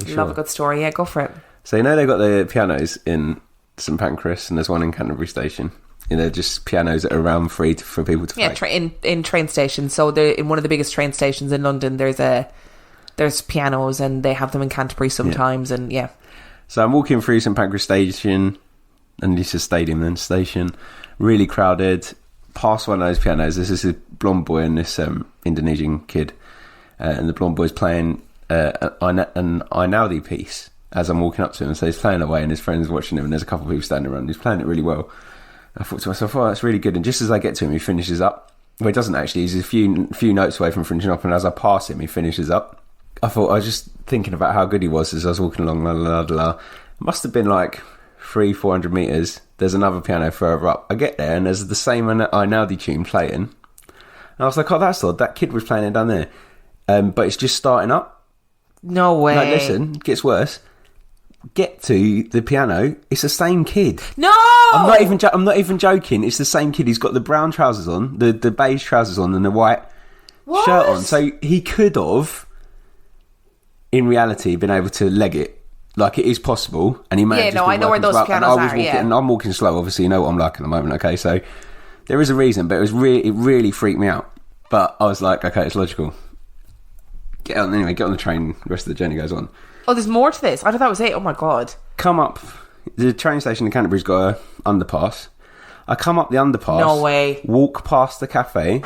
Sure? Love a good story. Yeah, go for it. So, you know, they've got the pianos in St Pancras and there's one in Canterbury Station. You know, just pianos that are around free for people to play. Yeah, in train stations. So in one of the biggest train stations in London, there's pianos and they have them in Canterbury sometimes. And yeah. So I'm walking through St Pancras Station, and it's a stadium then, station, really crowded. Past one of those pianos, there's this blonde boy and this Indonesian kid. And the blonde boy's playing an Einaudi piece as I'm walking up to him. So he's playing away and his friend's watching him and there's a couple of people standing around. He's playing it really well. I thought to myself, that's really good. And just as I get to him, he finishes up. Well, he doesn't actually. He's a few notes away from finishing up. And as I pass him, he finishes up. I was just thinking about how good he was as I was walking along. It must have been like 300-400 metres. There's another piano further up. I get there and there's the same Einaudi tune playing. And I was like, that's odd. That kid was playing it down there. But it's just starting up. No way. No, listen, it gets worse. Get to the piano, it's the same kid. No, I'm not even joking. It's the same kid. He's got the brown trousers on, the beige trousers on, and the white shirt on. So he could have, in reality, been able to leg it. Like, it is possible, and he may. Yeah, no, I know where those pianos are. And I'm walking slow. Obviously, you know what I'm like at the moment. Okay, so there is a reason, but it really freaked me out. But I was like, okay, it's logical. Get on the train. The rest of the journey goes on. Oh, there's more to this. I thought that was it. Oh my god. Come up. The train station in Canterbury's got a underpass. I come up the underpass. No way. Walk past the cafe.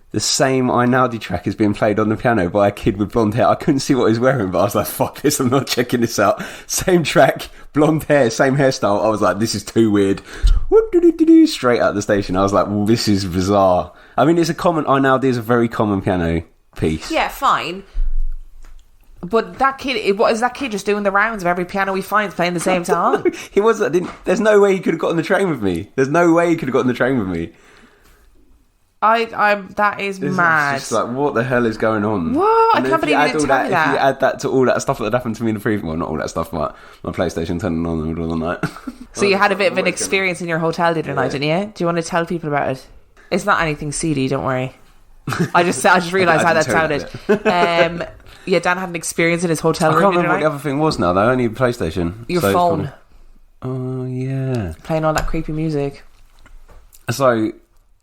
The same Einaudi track is being played on the piano by a kid with blonde hair. I couldn't see what he was wearing, but I was like, fuck this, I'm not checking this out. Same track, blonde hair, same hairstyle. I was like, this is too weird. Straight out the station. I was like, well, this is bizarre. I mean, Einaudi is a very common piano piece. Yeah, fine. But that kid, what is that kid just doing the rounds of every piano he finds playing the same song? He wasn't. There's no way he could have got on the train with me. That is mad. It's just like, what the hell is going on? What? I can't believe you didn't tell me that. If you add that to all that stuff that happened to me in the previous, well, not all that stuff, but my PlayStation turning on in the middle of the night. So you had a bit of an experience in your hotel the other night, didn't you? Do you want to tell people about it? It's not anything seedy, don't worry. I just realised how that sounded. Yeah, Dan had an experience in his hotel room. I can't remember what the other thing was now, though. Only PlayStation. Your phone. Oh, yeah. Playing all that creepy music. So,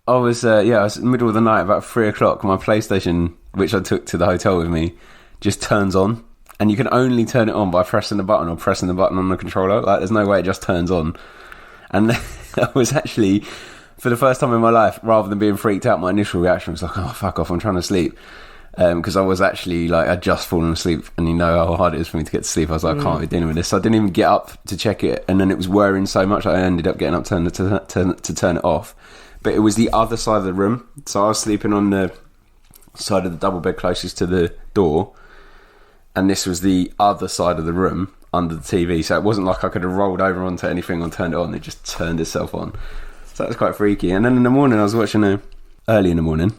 I was in the middle of the night, about 3 o'clock. My PlayStation, which I took to the hotel with me, just turns on, and you can only turn it on by pressing the button or pressing the button on the controller. Like, there's no way it just turns on. And I was actually, for the first time in my life, rather than being freaked out, my initial reaction was like, "Oh, fuck off! I'm trying to sleep." Because I was actually like, I'd just fallen asleep, and you know how hard it is for me to get to sleep. I was like, I can't be dealing with this. So I didn't even get up to check it, and then it was whirring so much I ended up getting up to turn it off. But it was the other side of the room, so I was sleeping on the side of the double bed closest to the door, and this was the other side of the room under the TV. So it wasn't like I could have rolled over onto anything or turned it on. It just turned itself on. So that was quite freaky. And then in the morning, I was watching early in the morning,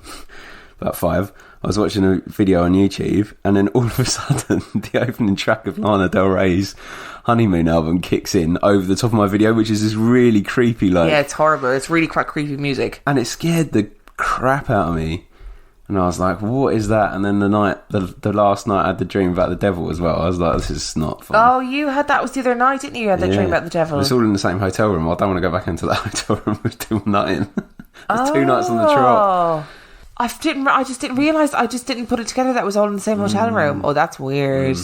about 5. I was watching a video on YouTube, and then all of a sudden, the opening track of Lana Del Rey's Honeymoon album kicks in over the top of my video, which is this really creepy, like... Yeah, it's horrible. It's really quite creepy music. And it scared the crap out of me. And I was like, what is that? And then the last night I had the dream about the devil as well. I was like, this is not fun. Oh, you had that was the other night, didn't you? You had that dream about the devil. It's all in the same hotel room. I don't want to go back into that hotel room with 2 nights. There's 2 nights on the trot. I just didn't realise. I just didn't put it together. That was all in the same hotel room. Oh, that's weird.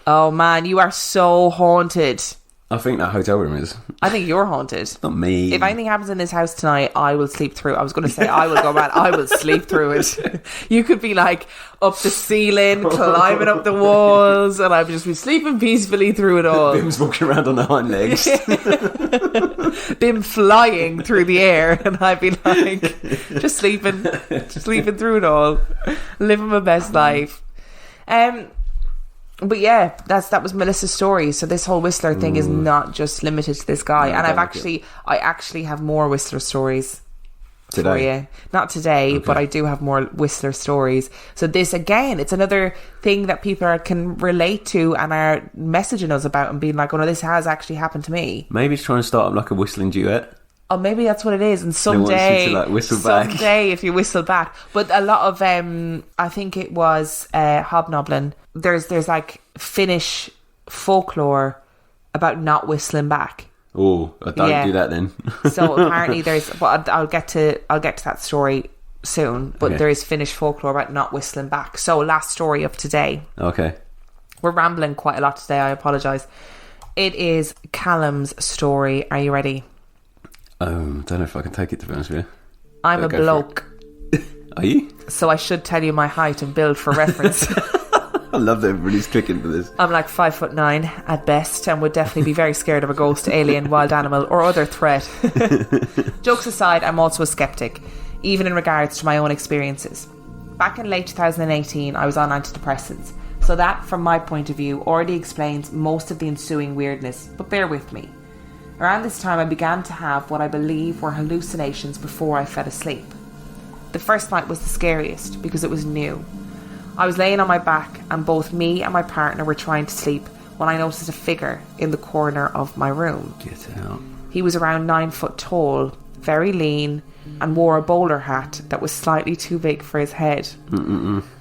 Oh man, you are so haunted. I think that hotel room is. I think you're haunted. Not me. If anything happens in this house tonight, I will sleep through. I was going to say I will go mad. I will sleep through it. You could be like up the ceiling, climbing up the walls, and I'd just be sleeping peacefully through it all. Bim's walking around on the hind legs. Bim flying through the air, and I'd be like, just sleeping through it all, living my best life. But yeah, that was Melissa's story. So this whole Whistler thing is not just limited to this guy. No, and I actually have more Whistler stories today. For you. Not today, but I do have more Whistler stories. So this, again, it's another thing that people can relate to and are messaging us about and being like, oh no, this has actually happened to me. Maybe it's trying to start up like a whistling duet. Oh, maybe that's what it is. And someday, if you whistle back. But a lot of, I think it was Hobnoblin. There's like Finnish folklore about not whistling back. Oh, I don't do that then. So apparently there's, but I'll get to that story soon. But there is Finnish folklore about not whistling back. So last story of today. Okay. We're rambling quite a lot today. I apologise. It is Callum's story. Are you ready? Don't know if I can take it, to be honest with you. I'm a bloke. Are you? So I should tell you my height and build for reference. I love that everybody's clicking for this. I'm like 5'9" at best, and would definitely be very scared of a ghost, alien, wild animal, or other threat. Jokes aside, I'm also a skeptic, even in regards to my own experiences. Back in late 2018, I was on antidepressants, so that, from my point of view, already explains most of the ensuing weirdness, but bear with me. Around this time, I began to have what I believe were hallucinations before I fell asleep. The first night was the scariest because it was new. I was laying on my back and both me and my partner were trying to sleep when I noticed a figure in the corner of my room. Get out. He was around 9 foot tall, very lean, and wore a bowler hat that was slightly too big for his head.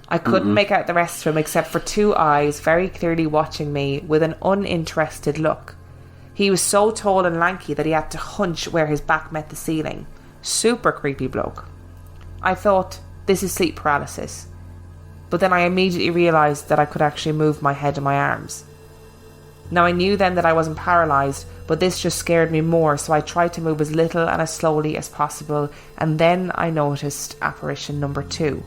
I couldn't make out the rest of him except for 2 eyes very clearly watching me with an uninterested look. He was so tall and lanky that he had to hunch where his back met the ceiling. Super creepy bloke. I thought, this is sleep paralysis. But then I immediately realised that I could actually move my head and my arms. Now I knew then that I wasn't paralysed, but this just scared me more, so I tried to move as little and as slowly as possible, and then I noticed apparition number 2.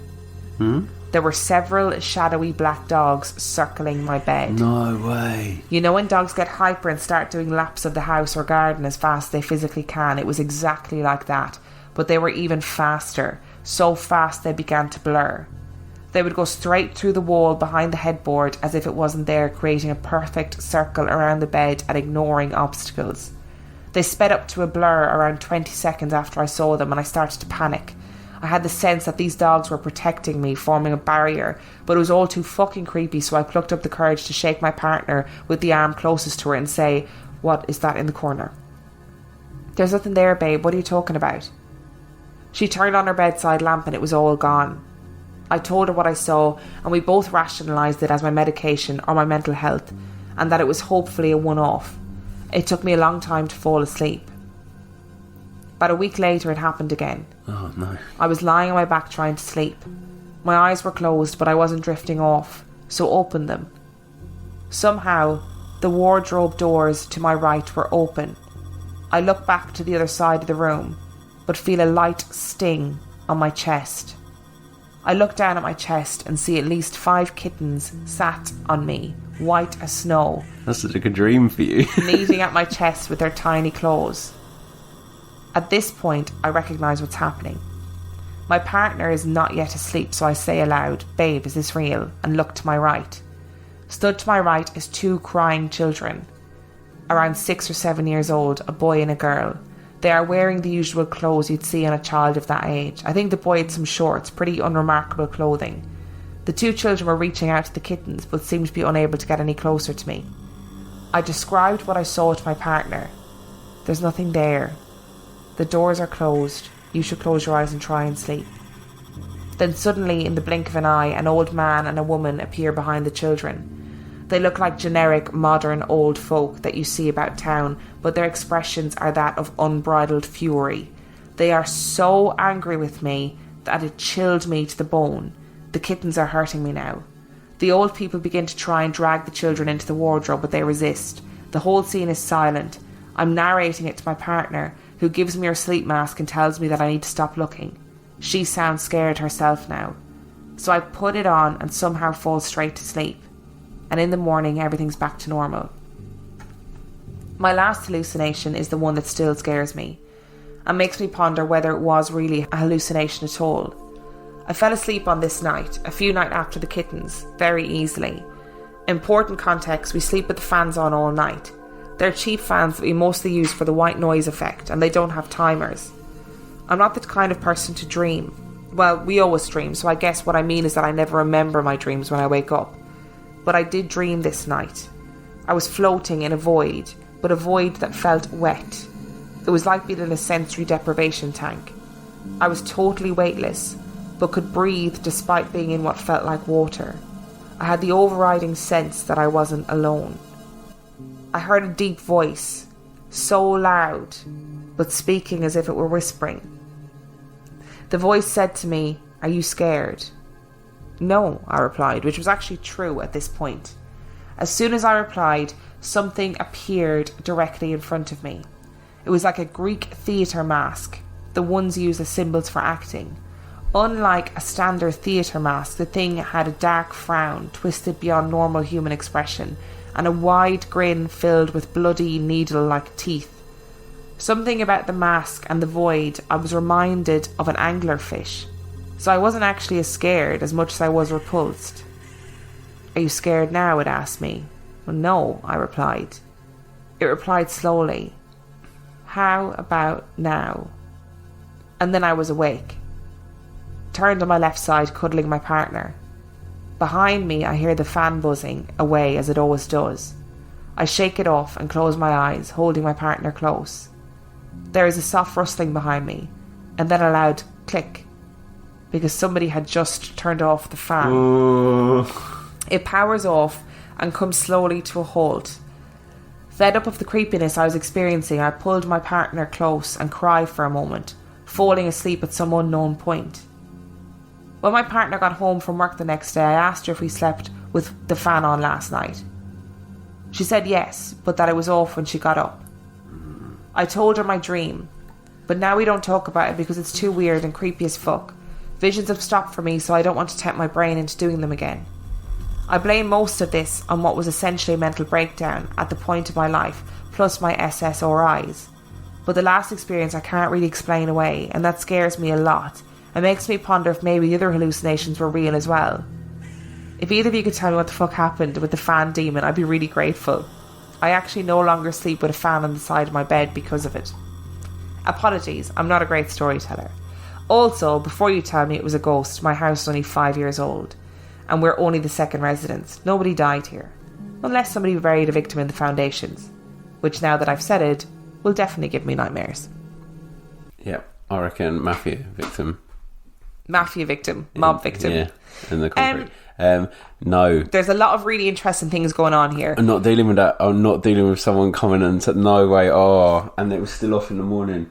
There were several shadowy black dogs circling my bed. No way. You know when dogs get hyper and start doing laps of the house or garden as fast as they physically can? It was exactly like that, but they were even faster, so fast they began to blur. They would go straight through the wall behind the headboard as if it wasn't there, creating a perfect circle around the bed and ignoring obstacles. They sped up to a blur around 20 seconds after I saw them and I started to panic. I had the sense that these dogs were protecting me, forming a barrier, but it was all too fucking creepy, so I plucked up the courage to shake my partner with the arm closest to her and say, "What is that in the corner?" "There's nothing there, babe. What are you talking about?" She turned on her bedside lamp and it was all gone. I told her what I saw, and we both rationalised it as my medication or my mental health, and that it was hopefully a one-off. It took me a long time to fall asleep. About a week later, it happened again. Oh, no. I was lying on my back trying to sleep. My eyes were closed, but I wasn't drifting off, so opened them. Somehow, the wardrobe doors to my right were open. I look back to the other side of the room, but feel a light sting on my chest. I look down at my chest and see at least 5 kittens sat on me, white as snow. That's like a dream for you. Kneading at my chest with their tiny claws. At this point, I recognise what's happening. My partner is not yet asleep, so I say aloud, "Babe, is this real?" and look to my right. Stood to my right is 2 crying children, around 6 or 7 years old, a boy and a girl. They are wearing the usual clothes you'd see on a child of that age. I think the boy had some shorts, pretty unremarkable clothing. The 2 children were reaching out to the kittens, but seemed to be unable to get any closer to me. I described what I saw to my partner. "There's nothing there. The doors are closed. You should close your eyes and try and sleep." Then suddenly, in the blink of an eye, an old man and a woman appear behind the children. They look like generic, modern old folk that you see about town, but their expressions are that of unbridled fury. They are so angry with me that it chilled me to the bone. The kittens are hurting me now. The old people begin to try and drag the children into the wardrobe, but they resist. The whole scene is silent. I'm narrating it to my partner, who gives me her sleep mask and tells me that I need to stop looking. She sounds scared herself now. So I put it on and somehow fall straight to sleep. And in the morning, everything's back to normal. My last hallucination is the one that still scares me, and makes me ponder whether it was really a hallucination at all. I fell asleep on this night, a few nights after the kittens, very easily. Important context, we sleep with the fans on all night. They're cheap fans that we mostly use for the white noise effect, and they don't have timers. I'm not the kind of person to dream. Well, we always dream, so I guess what I mean is that I never remember my dreams when I wake up. But I did dream this night. I was floating in a void, but a void that felt wet. It was like being in a sensory deprivation tank. I was totally weightless, but could breathe despite being in what felt like water. I had the overriding sense that I wasn't alone. I heard a deep voice, so loud, but speaking as if it were whispering. The voice said to me, "Are you scared?" "No," I replied, which was actually true at this point. As soon as I replied, something appeared directly in front of me. It was like a Greek theatre mask, the ones used as symbols for acting. Unlike a standard theatre mask, the thing had a dark frown twisted beyond normal human expression, and a wide grin filled with bloody needle-like teeth. Something about the mask and the void, I was reminded of an anglerfish. So I wasn't actually as scared as much as I was repulsed. "Are you scared now?" it asked me. "Well, no," I replied. It replied slowly, "How about now?" And then I was awake. Turned on my left side, cuddling my partner. Behind me, I hear the fan buzzing away as it always does. I shake it off and close my eyes, holding my partner close. There is a soft rustling behind me, and then a loud click, because somebody had just turned off the fan. It powers off and comes slowly to a halt. Fed up of the creepiness I was experiencing, I pulled my partner close and cried for a moment, falling asleep at some unknown point. When my partner got home from work the next day, I asked her if we slept with the fan on last night. She said yes, but that it was off when she got up. I told her my dream, but now we don't talk about it because it's too weird and creepy as fuck. Visions have stopped for me, so I don't want to tempt my brain into doing them again. I blame most of this on what was essentially a mental breakdown at the point of my life, plus my SSRIs. But the last experience I can't really explain away, and that scares me a lot. It makes me ponder if maybe the other hallucinations were real as well. If either of you could tell me what the fuck happened with the fan demon, I'd be really grateful. I actually no longer sleep with a fan on the side of my bed because of it. Apologies, I'm not a great storyteller. Also, before you tell me it was a ghost, my house is only 5 years old, and we're only the second residents. Nobody died here, unless somebody buried a victim in the foundations, which now that I've said it, will definitely give me nightmares. Yep, I reckon mafia victim. Mafia victim, mob victim. Yeah, in the concrete. No. There's a lot of really interesting things going on here. I'm not dealing with that. I'm not dealing with someone coming and said, "No way, oh," and it was still off in the morning.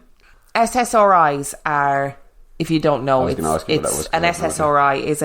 SSRIs are, if you don't know, was gonna ask you what that was, an 'cause I have no SSRI is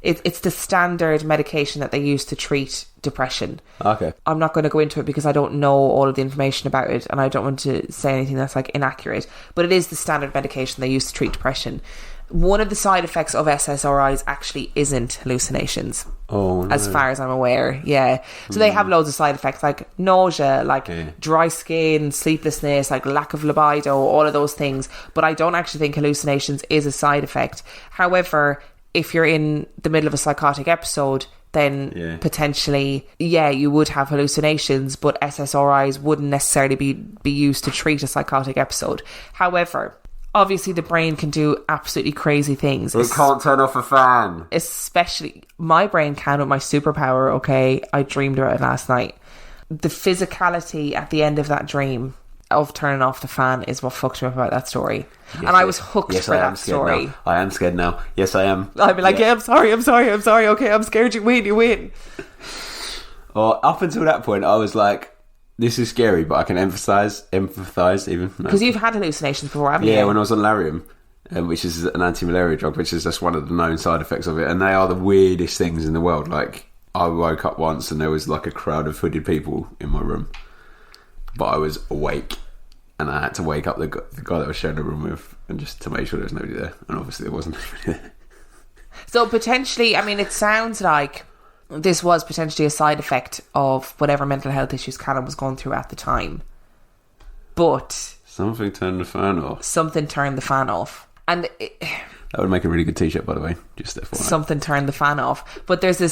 it's the standard medication that they use to treat depression. Okay. I'm not going to go into it because I don't know all of the information about it, and I don't want to say anything that's like inaccurate, but it is the standard medication they use to treat depression. One of the side effects of SSRIs actually isn't hallucinations. Oh, no. As far as I'm aware, yeah. So they have loads of side effects like nausea, like dry skin, sleeplessness, like lack of libido, all of those things. But I don't actually think hallucinations is a side effect. However, if you're in the middle of a psychotic episode, then potentially, you would have hallucinations, but SSRIs wouldn't necessarily be used to treat a psychotic episode. However, obviously the brain can do absolutely crazy things. It can't turn off a fan. Especially, my brain can with my superpower, okay? I dreamed about it last night. The physicality at the end of that dream of turning off the fan is what fucked me up about that story. Yes, and I was hooked for that story. Now. I am scared now. Yes, I am. I'd be like, I'm sorry. Okay, I'm scared you win. Or up until that point, I was like, this is scary, but I can empathise even. Because you've had hallucinations before, haven't you? Yeah, when I was on Lariam, which is an anti-malaria drug, which is just one of the known side effects of it. And they are the weirdest things in the world. Like, I woke up once and there was like a crowd of hooded people in my room. But I was awake. And I had to wake up the guy that I was sharing the room with, and just to make sure there was nobody there. And obviously there wasn't anybody there. So potentially, I mean, it sounds like this was potentially a side effect of whatever mental health issues Callum was going through at the time. But something turned the fan off. And that would make a really good t-shirt, by the way. Just FYI. Something turned the fan off. But there's a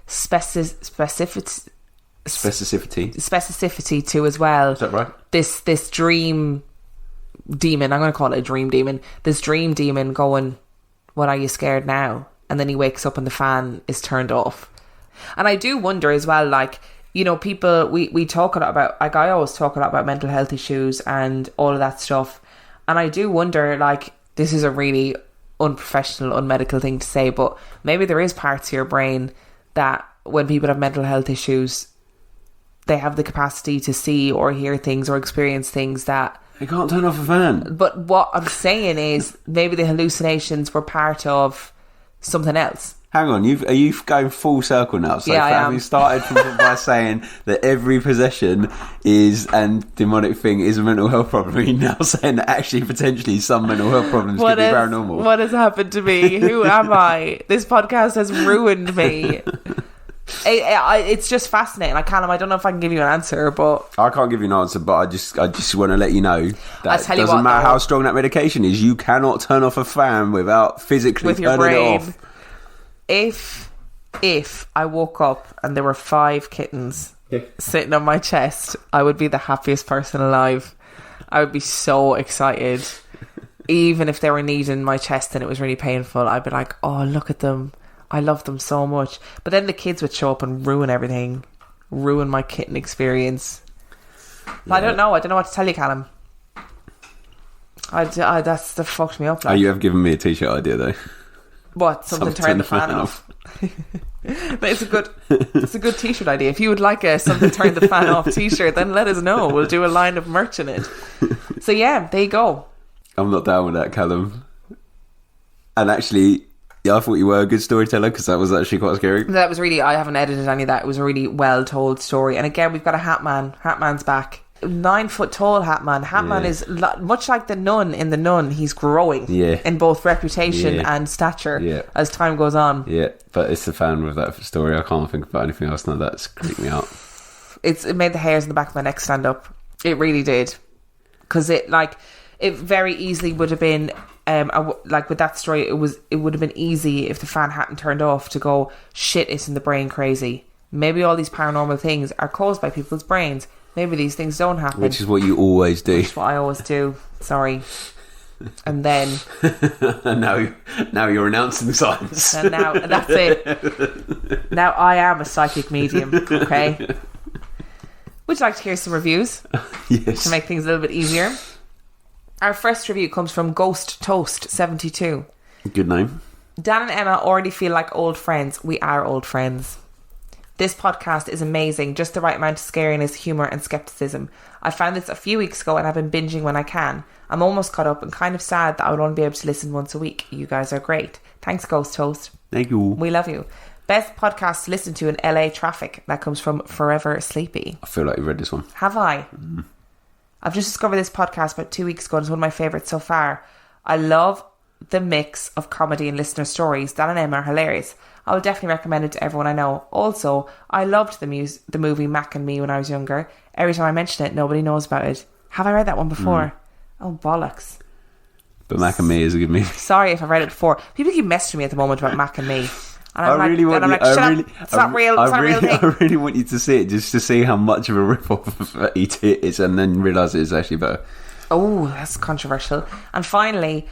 specificity to as well. Is that right? This dream demon, I'm going to call it a dream demon. This dream demon going, what are you scared now? And then he wakes up and the fan is turned off. And I do wonder as well, like, you know, people, we talk a lot about, like, I always talk a lot about mental health issues and all of that stuff. And I do wonder, like, this is a really unprofessional, unmedical thing to say, but maybe there is parts of your brain that when people have mental health issues, they have the capacity to see or hear things or experience things that... They can't turn off a fan. But what I'm saying is maybe the hallucinations were part of something else. Hang on, are you going full circle now? So yeah, I am. You started by saying that every possession and demonic thing is a mental health problem. You're now saying that actually potentially some mental health problems could be paranormal. What has happened to me? Who am I? This podcast has ruined me. It's just fascinating. Like, Callum, I don't know if I can give you an answer, but I can't give you an answer. But I just want to let you know that it doesn't matter how strong that medication is. You cannot turn off a fan without physically turning it off. If I woke up and there were 5 kittens sitting on my chest, I would be the happiest person alive. I would be so excited. Even if they were kneading my chest and it was really painful, I'd be like, oh, look at them. I love them so much. But then the kids would show up and ruin everything. Ruin my kitten experience. Yeah. I don't know what to tell you, Callum. That's that fucked me up. Like. Oh, you have given me a t-shirt idea, though. What? Something turn the fan off. It's a good t-shirt idea. If you would like a something turn the fan off t-shirt, then let us know. We'll do a line of merch in it. So yeah, there you go. I'm not down with that, Callum. And actually, yeah, I thought you were a good storyteller because that was actually quite scary. That was really, I haven't edited any of that. It was a really well told story. And again, we've got a Hat Man. Hat Man's back. 9 foot tall Hat Man. Hat Man is much like the nun in The Nun. He's growing in both reputation and stature as time goes on. Yeah, but it's the fan with that story. I can't think about anything else now. That's creeped me out. It made the hairs in the back of my neck stand up. It really did. Because it very easily would have been, like with that story, it would have been easy if the fan hadn't turned off to go, shit, isn't the brain crazy? Maybe all these paranormal things are caused by people's brains. Maybe these things don't happen. Which is what you always do. Which is what I always do. Sorry. And then... now you're announcing science. And now, that's it. Now I am a psychic medium, okay? Would you like to hear some reviews? Yes. To make things a little bit easier. Our first review comes from Ghost Toast 72. Good name. Dan and Emma already feel like old friends. We are old friends. This podcast is amazing, just the right amount of scariness, humour and scepticism. I found this a few weeks ago and I've been binging when I can. I'm almost caught up and kind of sad that I would only be able to listen once a week. You guys are great. Thanks, Ghost Toast. Thank you. We love you. Best podcast to listen to in LA traffic. That comes from Forever Sleepy. I feel like you read this one. Have I? I've just discovered this podcast about 2 weeks ago and it's one of my favourites so far. I love the mix of comedy and listener stories. Dan and Emma are hilarious. I will definitely recommend it to everyone I know. Also, I loved the movie Mac and Me when I was younger. Every time I mention it, nobody knows about it. Have I read that one before? Oh, bollocks. But Mac and Me is a good movie. Sorry if I've read it before. People keep messaging me at the moment about Mac and Me. And I really want you. It's not real. It's not a real thing. I really want you to see it just to see how much of a rip-off of E.T. it is, and then realise it is actually better. Oh, that's controversial. And finally,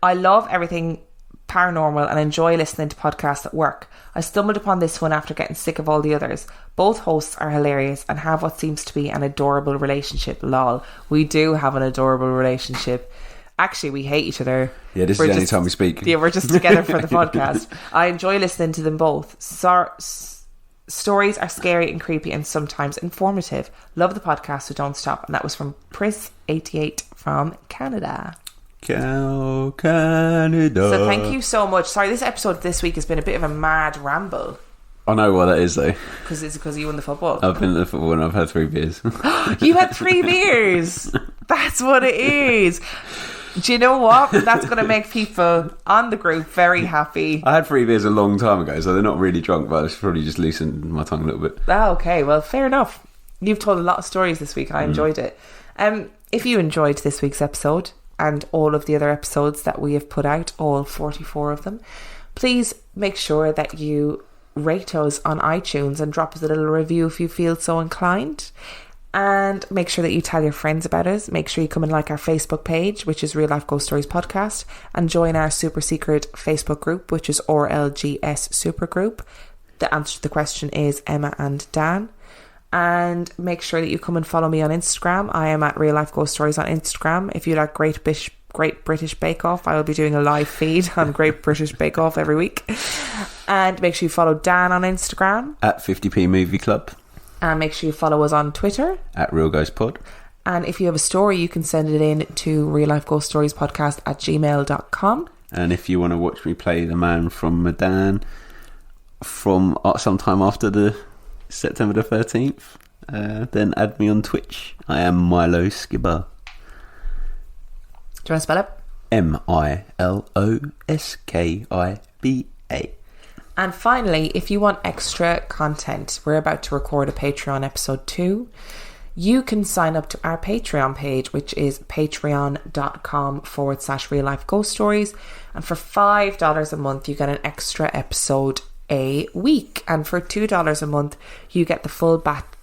I love everything paranormal and enjoy listening to podcasts at work. I stumbled upon this one after getting sick of all the others. Both hosts are hilarious and have what seems to be an adorable relationship. Lol. We do have an adorable relationship. Actually, we hate each other. Yeah, this is the only time we speak. Yeah, we're just together for the podcast. I enjoy listening to them both. Stories are scary and creepy and sometimes informative. Love the podcast, so don't stop. And that was from Pris88 from Canada. Canada. So thank you so much. Sorry, this episode this week has been a bit of a mad ramble. I know why that is, though. Because it's because you won the football. I've been to the football and I've had 3 beers. You had 3 beers. That's what it is. Do you know what? That's going to make people on the group very happy. I had 3 beers a long time ago, so they're not really drunk, but it's probably just loosened my tongue a little bit. Oh, okay. Well, fair enough. You've told a lot of stories this week. I enjoyed it. If you enjoyed this week's episode and all of the other episodes that we have put out, all 44 of them, please make sure that you rate us on iTunes and drop us a little review if you feel so inclined. And make sure that you tell your friends about us. Make sure you come and like our Facebook page, which is Real Life Ghost Stories Podcast, and join our super secret Facebook group, which is RLGS Supergroup. The answer to the question is Emma and Dan. And make sure that you come and follow me on Instagram. I am at Real Life Ghost Stories on Instagram. If you like Great British Bake Off, I will be doing a live feed on Great British Bake Off every week. And make sure you follow Dan on Instagram at 50p Movie Club. And make sure you follow us on Twitter at Real Ghost Pod. And if you have a story, you can send it in to reallifeghoststoriespodcast@gmail.com. And if you want to watch me play the man from Medan from sometime after the September the 13th, then add me on Twitch. I am Milo Skibber. Do you want to spell it? MILOSKIBA. And finally, if you want extra content, we're about to record a Patreon episode 2. You can sign up to our Patreon page, which is patreon.com/Real Life Ghost Stories. And for $5 a month, you get an extra episode a week. And for $2 a month, you get the full back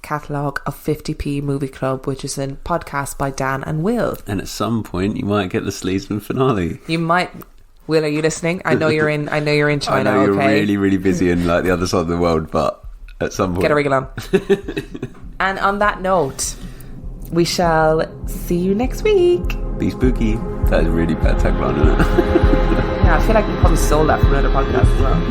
catalogue of 50p Movie Club, which is a podcast by Dan and Will. And at some point, you might get the Sleesman finale. You might... Will, are you listening? I know you're in China. I know you're really, really busy in like the other side of the world, but at some point, get a wriggle on. And on that note, we shall see you next week. Be spooky. That is a really bad tagline, isn't it? Yeah, I feel like we probably stole that from another podcast as well.